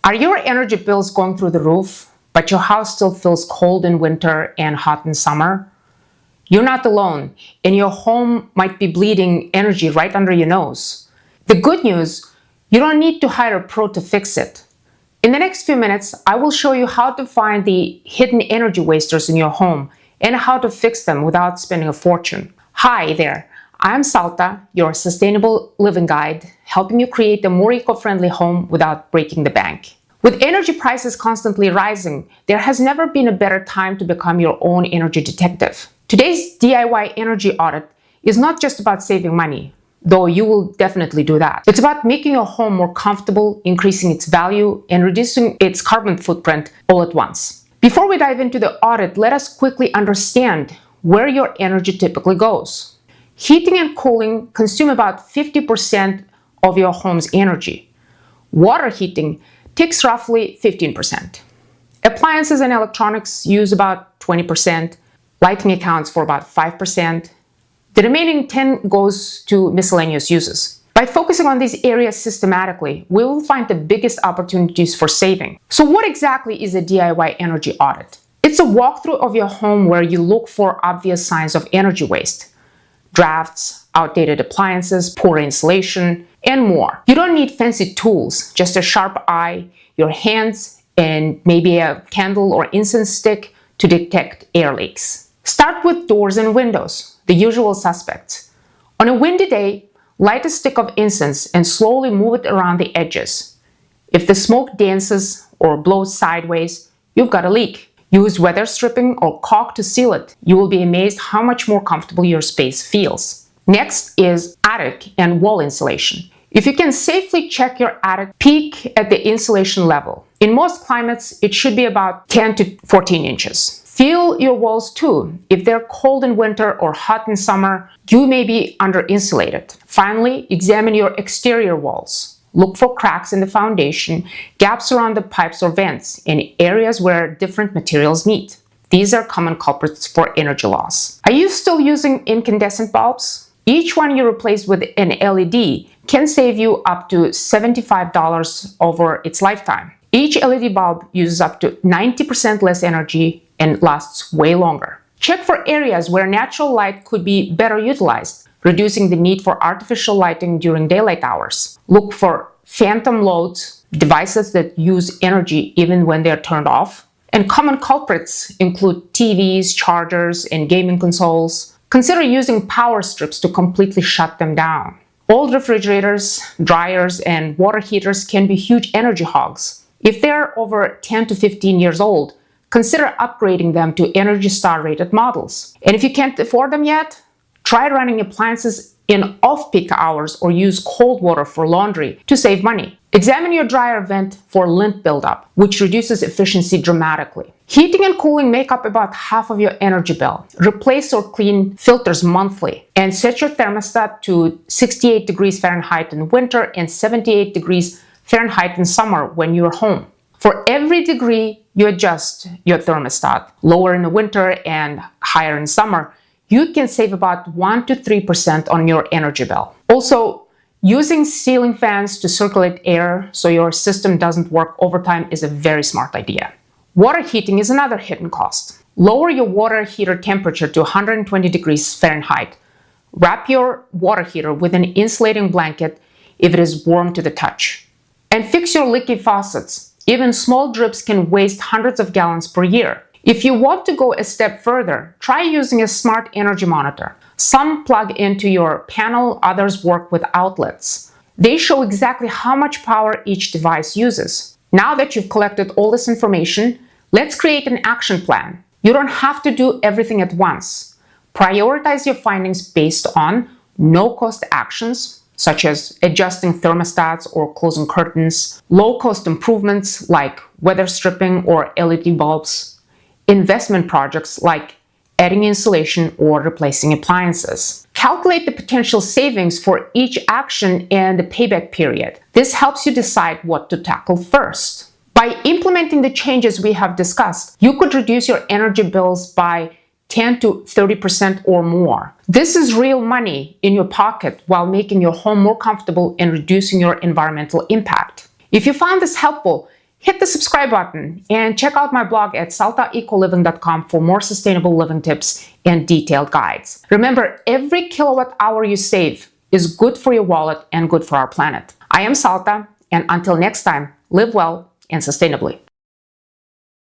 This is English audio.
Are your energy bills going through the roof, but your house still feels cold in winter and hot in summer? You're not alone, and your home might be bleeding energy right under your nose. The good news, you don't need to hire a pro to fix it. In the next few minutes, I will show you how to find the hidden energy wasters in your home and how to fix them without spending a fortune. Hi there, I'm Salta, your sustainable living guide, helping you create a more eco-friendly home without breaking the bank. With energy prices constantly rising, there has never been a better time to become your own energy detective. Today's DIY energy audit is not just about saving money, though you will definitely do that. It's about making your home more comfortable, increasing its value, and reducing its carbon footprint all at once. Before we dive into the audit, let us quickly understand where your energy typically goes. Heating and cooling consume about 50% of your home's energy. Water heating takes roughly 15%. Appliances and electronics use about 20%. Lighting accounts for about 5%. The remaining 10% goes to miscellaneous uses. By focusing on these areas systematically, we will find the biggest opportunities for saving. So what exactly is a DIY energy audit? It's a walkthrough of your home where you look for obvious signs of energy waste. Drafts, outdated appliances, poor insulation, and more. You don't need fancy tools, just a sharp eye, your hands, and maybe a candle or incense stick to detect air leaks. Start with doors and windows, the usual suspects. On a windy day, light a stick of incense and slowly move it around the edges. If the smoke dances or blows sideways, you've got a leak. Use weather stripping or caulk to seal it. You will be amazed how much more comfortable your space feels. Next is attic and wall insulation. If you can safely check your attic, peek at the insulation level. In most climates, it should be about 10 to 14 inches. Feel your walls too. If they're cold in winter or hot in summer, you may be under-insulated. Finally, examine your exterior walls. Look for cracks in the foundation, gaps around the pipes or vents, and areas where different materials meet. These are common culprits for energy loss. Are you still using incandescent bulbs? Each one you replace with an LED can save you up to $75 over its lifetime. Each LED bulb uses up to 90% less energy and lasts way longer. Check for areas where natural light could be better utilized, reducing the need for artificial lighting during daylight hours. Look for phantom loads, devices that use energy even when they're turned off. And common culprits include TVs, chargers, and gaming consoles. Consider using power strips to completely shut them down. Old refrigerators, dryers, and water heaters can be huge energy hogs. If they're over 10 to 15 years old, consider upgrading them to Energy Star rated models. And if you can't afford them yet, try running appliances in off-peak hours or use cold water for laundry to save money. Examine your dryer vent for lint buildup, which reduces efficiency dramatically. Heating and cooling make up about half of your energy bill. Replace or clean filters monthly and set your thermostat to 68 degrees Fahrenheit in winter and 78 degrees Fahrenheit in summer when you're home. For every degree you adjust your thermostat, lower in the winter and higher in summer, you can save about 1 to 3% on your energy bill. Also, using ceiling fans to circulate air so your system doesn't work overtime is a very smart idea. Water heating is another hidden cost. Lower your water heater temperature to 120 degrees Fahrenheit. Wrap your water heater with an insulating blanket if it is warm to the touch. And fix your leaky faucets. Even small drips can waste hundreds of gallons per year. If you want to go a step further, try using a smart energy monitor. Some plug into your panel, others work with outlets. They show exactly how much power each device uses. Now that you've collected all this information, let's create an action plan. You don't have to do everything at once. Prioritize your findings based on no-cost actions, such as adjusting thermostats or closing curtains, low-cost improvements like weather stripping or LED bulbs, investment projects like adding insulation or replacing appliances. Calculate the potential savings for each action and the payback period. This helps you decide what to tackle first. By implementing the changes we have discussed, you could reduce your energy bills by 10 to 30% or more. This is real money in your pocket while making your home more comfortable and reducing your environmental impact. If you found this helpful, Hit the subscribe button and check out my blog at saltaecoliving.com for more sustainable living tips and detailed guides. Remember, every kilowatt hour you save is good for your wallet and good for our planet. I am Salta, and until next time, live well and sustainably.